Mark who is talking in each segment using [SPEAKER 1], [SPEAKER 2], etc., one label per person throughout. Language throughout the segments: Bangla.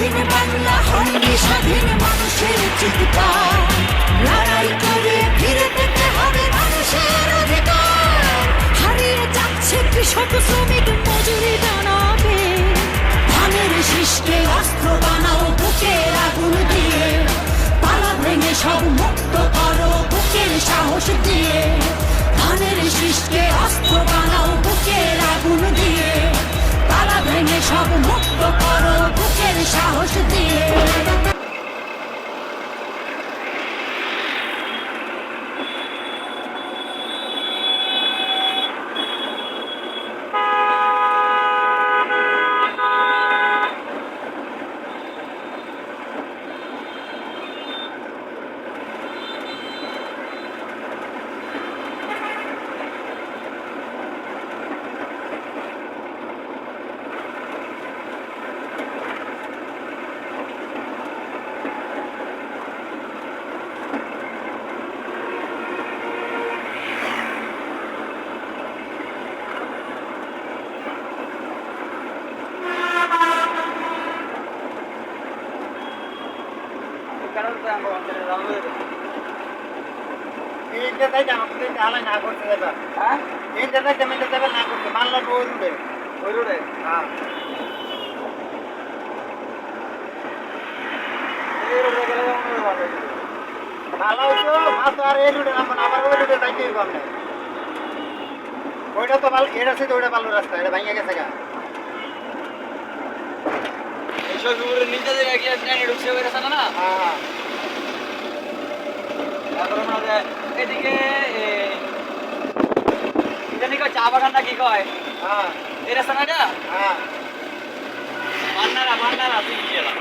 [SPEAKER 1] স্বাধীন বাংলা হয়নি স্বাধীন মানুষের চিৎকার, লড়াই করে ফিরে পেতে হবে মানুষের অধিকার। হারিয়ে যাচ্ছে কৃষক শ্রমিক মজুরি দাঁড়াবে, ধানের শীষকে অস্ত্র বানাও বুকের আগুন দিয়ে, পালা ভেঙে সব মুক্ত করো বুকের সাহস দিয়ে। ধানের শীষকে অস্ত্র বানাও বুকের আগুন দিয়ে, পালা ভেঙে সব মুক্ত করো বুকের সাহস দিয়ে।
[SPEAKER 2] ওইটা তো ভালো, এটা আছে তো ওইটা ভালো রাস্তা, এটা ভাঙিয়ে গেছে গা।
[SPEAKER 3] এইসব নিজে জায়গায় ঢুকছে ওই রাস্তাটা না।
[SPEAKER 2] হ্যাঁ
[SPEAKER 3] তারপরে মনে হয় এদিকে জানি কয় চা বাগানটা কি কয়
[SPEAKER 2] হ্যাঁ
[SPEAKER 3] এই রাস্তা না এটা
[SPEAKER 2] হ্যাঁ
[SPEAKER 3] পান্নারা তুই গেলাম।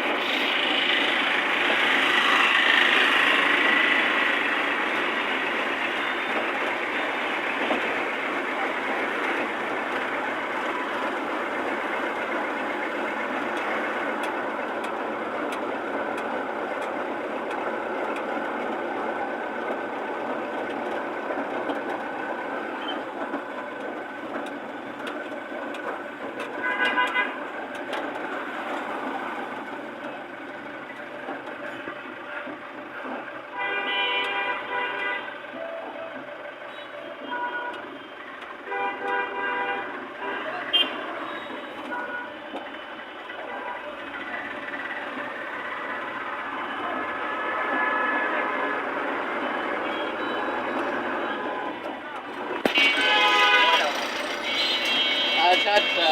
[SPEAKER 4] আচ্ছা আচ্ছা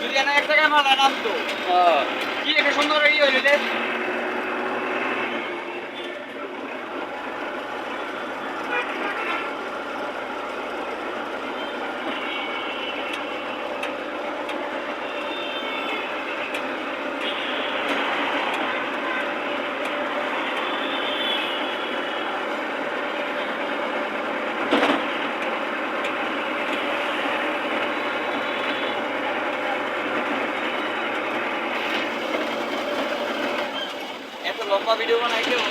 [SPEAKER 3] যদি এনে 1 টাকা মাল নামতো কি একটা সুন্দর ইয়ে হইল রে। এত লম্বা ভিডিও বানাই কেউ